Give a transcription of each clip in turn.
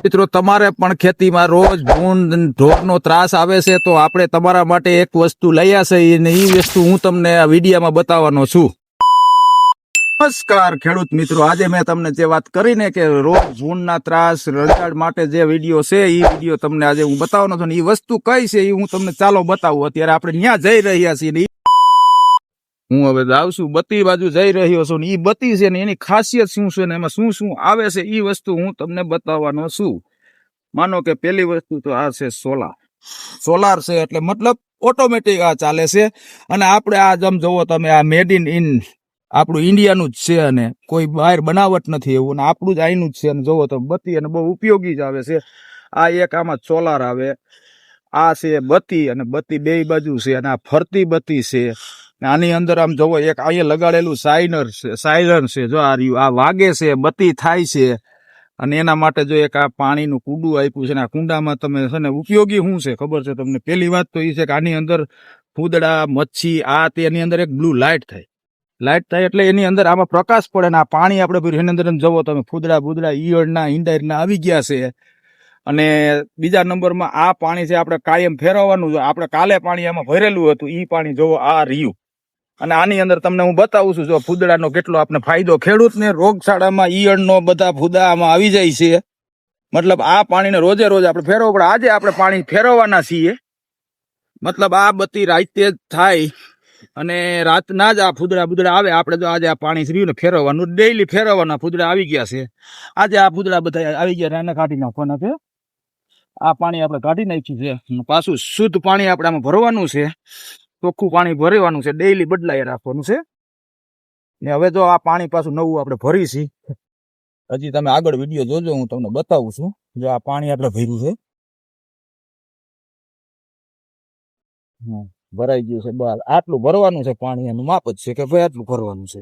મિત્રો તમારે પણ ખેતીમાં રોજ ભૂંડ ઢોરનો ત્રાસ આવે છે તો આપણે તમારા માટે એક વસ્તુ લઈ આવશે અને એ વસ્તુ હું તમને આ વિડીયોમાં બતાવવાનો છું. નમસ્કાર ખેડૂત મિત્રો, આજે મેં તમને જે વાત કરીને કે રોજ ભૂંડના ત્રાસ રજાડ માટે જે વિડીયો છે એ વિડીયો તમને આજે હું બતાવવાનો છું. એ વસ્તુ કઈ છે એ હું તમને ચાલો બતાવું. અત્યારે આપણે ત્યાં જઈ રહ્યા છીએ. હું હવે જાઉં છું બત્તી બાજુ જઈ રહ્યો છું ને એ બત્તી છે ને એની ખાસિયત શું છે ને એમાં શું શું આવે છે એ વસ્તુ હું તમને બતાવવાનો છું. માનો કે પેલી વસ્તુ તો આ છે સોલાર છે, એટલે મતલબ ઓટોમેટિક આ ચાલે છે. અને આપણે આ જમ જોવો તમે, આ મેડ ઇન આપણું ઇન્ડિયાનું જ છે અને કોઈ બહાર બનાવટ નથી એવું, અને આપણું જ અહીંનું જ છે. અને જોવો તો બત્તી અને બહુ ઉપયોગી જ આવે છે. આ એક આમાં સોલાર આવે, આ છે બત્તી, અને બત્તી બે બાજુ છે, અને આ ફરતી બત્તી છે. આની અંદર આમ જોવો એક અહીંયા લગાડેલું સાયરન છે, જો આ રહ્યું, આ વાગે છે, બત્તી થાય છે. અને એના માટે જો એક આ પાણીનું કુંડું આપ્યું છે ને આ કુંડામાં તમે છે ને ઉપયોગી શું છે ખબર છે તમને? પેલી વાત તો એ છે કે આની અંદર ફૂદડા, મચ્છી, આ તેની અંદર એક બ્લુ લાઇટ થાય એટલે એની અંદર આમાં પ્રકાશ પડે ને આ પાણી આપણે ભર્યું એની અંદર જવો તમે ફૂદડા બુદડા ઈયળના ઈંડાઈરના આવી ગયા છે. અને બીજા નંબરમાં આ પાણી છે આપણે કાયમ ફેરવવાનું. આપણે કાલે પાણી આમાં ભરેલું હતું એ પાણી જોવો આ રહ્યું. અને આની અંદર તમને હું બતાવું છું જો ફૂદડાનો કેટલો આપણે ફાયદો. ખેડૂતને રોગચાળામાં ઈયળનો બધા ફૂદા આમાં આવી જાય છે. મતલબ આ પાણીને રોજે રોજ આપણે ફેરવવું પડે. આજે આપણે પાણી ફેરવવાના છીએ. મતલબ આ બત્તી રાતે જ થાય અને રાતના જ આ ફૂદડા બુદડા આવે. આપણે જો આજે આ પાણી રહ્યું ને ફેરવવાનું, ડેઈલી ફેરવવાના. ફૂદડા આવી ગયા છે આજે, આ ફૂદડા બધા આવી ગયા, એને કાઢી નાખવાના છે. આ પાણી આપણે કાઢી નાખ્યું છે, પાછું શુદ્ધ પાણી આપણે આમાં ભરવાનું છે. ચોખ્ખું પાણી ભરવાનું છે, ડેઈલી બદલાઈ રાખવાનું છે. ને હવે જો આ પાણી પાછું નવું આપણે ભરીશી. હજી તમે આગળ વિડીયો જોજો, હું તમને બતાવું છું. જો આ પાણી આપણે ભર્યું છે, ભરાઈ ગયું છે બહાર. આટલું ભરવાનું છે પાણી, એનું માપ જ છે કે ભાઈ આટલું ભરવાનું છે.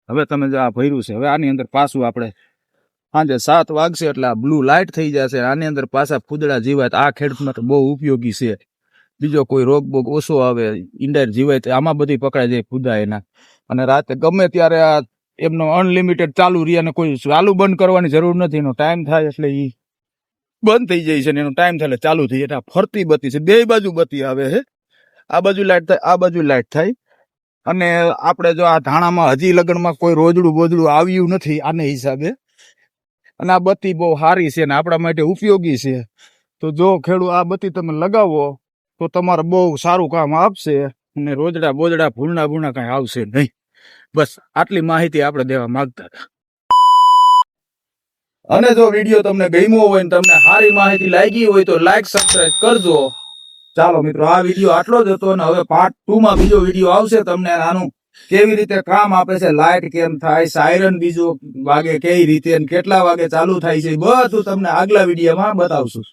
હવે તમે જો આ ભર્યું છે, હવે આની અંદર પાછું આપણે સાંજે 7 વાગશે એટલે આ બ્લુ લાઇટ થઈ જશે. આની અંદર પાછા ફૂદડા જીવાય. આ ખેડૂત માટે બહુ ઉપયોગી છે. બીજો કોઈ રોગ બોગ ઓછો આવે, ઈંડાર જીવાય તો આમાં બધી પકડાઈ જાય ફૂદા એના. અને રાતે ગમે ત્યારે આ એમનો અનલિમિટેડ ચાલુ રહે અને કોઈ ચાલુ બંધ કરવાની જરૂર નથી. એનો ટાઈમ થાય એટલે એ બંધ થઈ જાય છે ને એનો ટાઈમ થાય એટલે ચાલુ થઈ જાય. ફરતી બત્તી છે, બે બાજુ બત્તી આવે છે. આ બાજુ લાઇટ થાય, આ બાજુ લાઇટ થાય. અને આપણે જો આ ધાણામાં હજી લગનમાં કોઈ રોજડું બોજડું આવ્યું નથી આને હિસાબે. અને આ બત્તી બહુ સારી છે ને આપણા માટે ઉપયોગી છે. તો જો ખેડૂત આ બત્તી તમે લગાવો તો તમારે બહુ સારું કામ આપશે. અને રોજડા બોજડા ભૂલના કઈ આવશે નહીં. બસ આટલી માહિતી આપણે દેવા માંગતા હતા. અને જો વિડીયો તમને ગમ્યો હોય ને તમને સારી માહિતી લાગી હોય તો લાઈક સબસ્ક્રાઇબ કરજો. ચાલો મિત્રો, આ વિડીયો આટલો જ હતો. અને હવે પાર્ટ 2 માં બીજો વિડીયો આવશે. તમને આનું કેવી રીતે કામ આપે છે, લાઇટ કેમ થાય, સાયરન બીજો વાગે કઈ રીતે, કેટલા વાગે ચાલુ થાય છે, બધું તમને આગલા વિડીયોમાં બતાવશું.